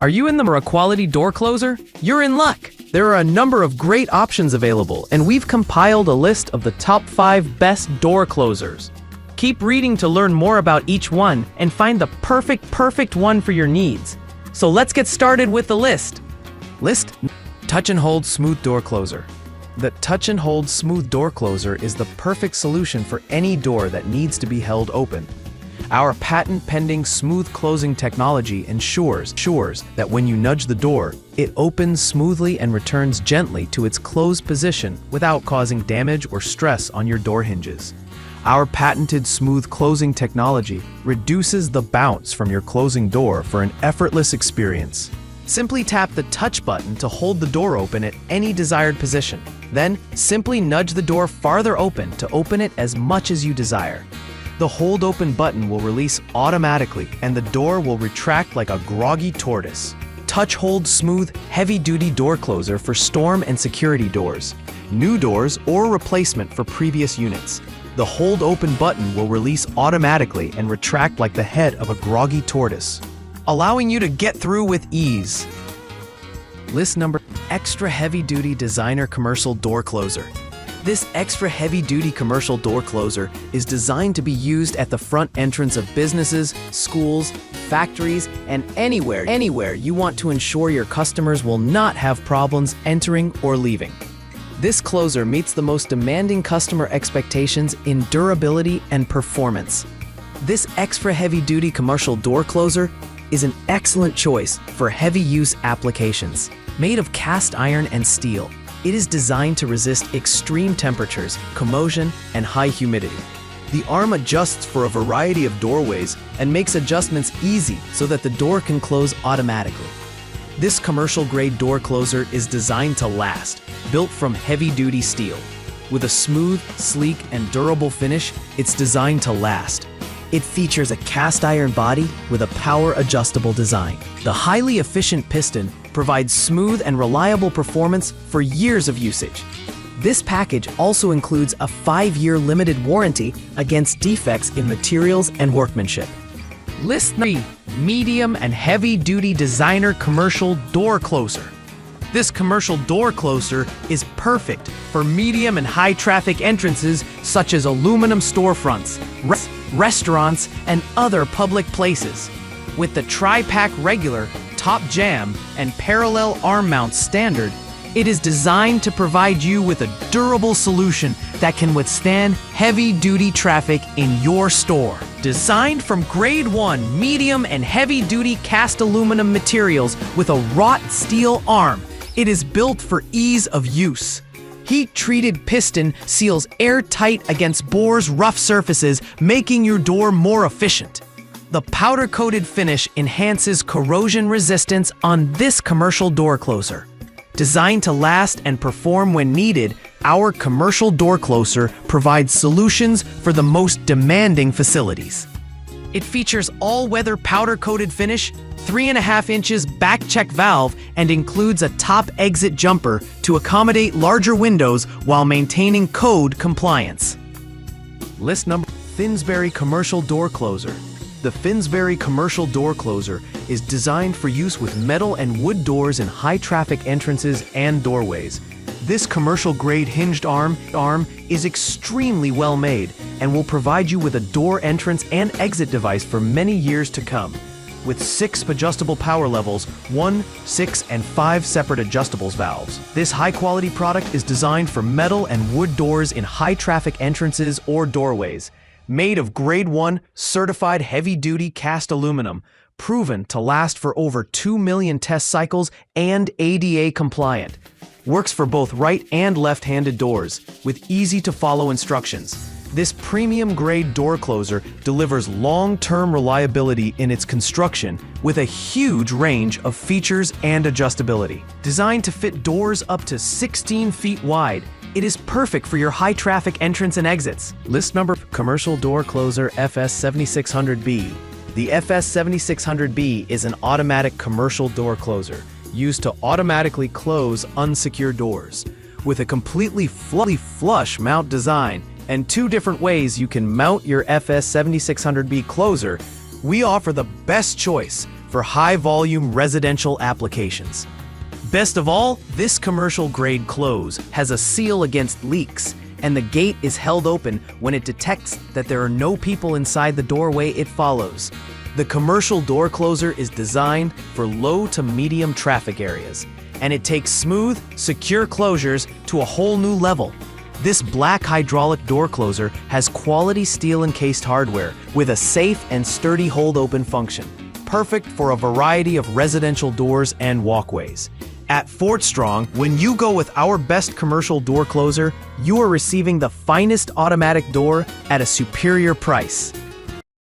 Are you in the for a quality door closer? You're in luck! There are a number of great options available, and we've compiled a list of the top 5 best door closers. Keep reading to learn more about each one and find the perfect one for your needs. So let's get started with the list. Touch and Hold Smooth Door Closer. The Touch and Hold Smooth Door Closer is the perfect solution for any door that needs to be held open. Our patent-pending smooth closing technology ensures that when you nudge the door, it opens smoothly and returns gently to its closed position without causing damage or stress on your door hinges. Our patented smooth closing technology reduces the bounce from your closing door for an effortless experience. Simply tap the touch button to hold the door open at any desired position. Then, simply nudge the door farther open to open it as much as you desire. The Hold Open button will release automatically and the door will retract like a groggy tortoise. Touch Hold Smooth Heavy-Duty Door Closer for storm and security doors, new doors, or replacement for previous units. The Hold Open button will release automatically and retract like the head of a groggy tortoise, allowing you to get through with ease. Extra Heavy-Duty Designer Commercial Door Closer. This extra heavy-duty commercial door closer is designed to be used at the front entrance of businesses, schools, factories, and anywhere you want to ensure your customers will not have problems entering or leaving. This closer meets the most demanding customer expectations in durability and performance. This extra heavy-duty commercial door closer is an excellent choice for heavy-use applications. Made of cast iron and steel, it is designed to resist extreme temperatures, commotion, and high humidity. The arm adjusts for a variety of doorways and makes adjustments easy so that the door can close automatically. This commercial-grade door closer is designed to last, built from heavy-duty steel. With a smooth, sleek, and durable finish, it's designed to last. It features a cast iron body with a power-adjustable design. The highly efficient piston provides smooth and reliable performance for years of usage. This package also includes a 5-year limited warranty against defects in materials and workmanship. List 3. Medium and Heavy-Duty Designer Commercial Door Closer. This commercial door closer is perfect for medium and high-traffic entrances such as aluminum storefronts, restaurants, and other public places. With the Tri-Pack Regular, Top Jam, and Parallel Arm Mount Standard, it is designed to provide you with a durable solution that can withstand heavy-duty traffic in your store. Designed from Grade 1 medium and heavy-duty cast aluminum materials with a wrought steel arm, it is built for ease of use. Heat-treated piston seals airtight against bore's rough surfaces, making your door more efficient. The powder-coated finish enhances corrosion resistance on this commercial door closer. Designed to last and perform when needed, our commercial door closer provides solutions for the most demanding facilities. It features all-weather powder-coated finish, 3.5 inches back check valve, and includes a top exit jumper to accommodate larger windows while maintaining code compliance. Finsbury Commercial Door Closer. The Finsbury Commercial Door Closer is designed for use with metal and wood doors in high-traffic entrances and doorways. This commercial-grade hinged arm is extremely well made and will provide you with a door entrance and exit device for many years to come. With 6 adjustable power levels, 1, 6, and 5 separate adjustables valves. This high-quality product is designed for metal and wood doors in high-traffic entrances or doorways. Made of Grade 1 certified heavy-duty cast aluminum, proven to last for over 2 million test cycles and ADA compliant. Works for both right and left-handed doors, with easy-to-follow instructions. This premium-grade door closer delivers long-term reliability in its construction with a huge range of features and adjustability. Designed to fit doors up to 16 feet wide, it is perfect for your high-traffic entrance and exits. Commercial Door Closer FS7600B. The FS7600B is an automatic commercial door closer used to automatically close unsecured doors. With a completely flush mount design and 2 different ways you can mount your FS7600B closer, we offer the best choice for high-volume residential applications. Best of all, this commercial-grade close has a seal against leaks, and the gate is held open when it detects that there are no people inside the doorway it follows. The commercial door closer is designed for low to medium traffic areas, and it takes smooth, secure closures to a whole new level. This black hydraulic door closer has quality steel-encased hardware with a safe and sturdy hold-open function, perfect for a variety of residential doors and walkways. At Fort Strong, when you go with our best commercial door closer, you are receiving the finest automatic door at a superior price.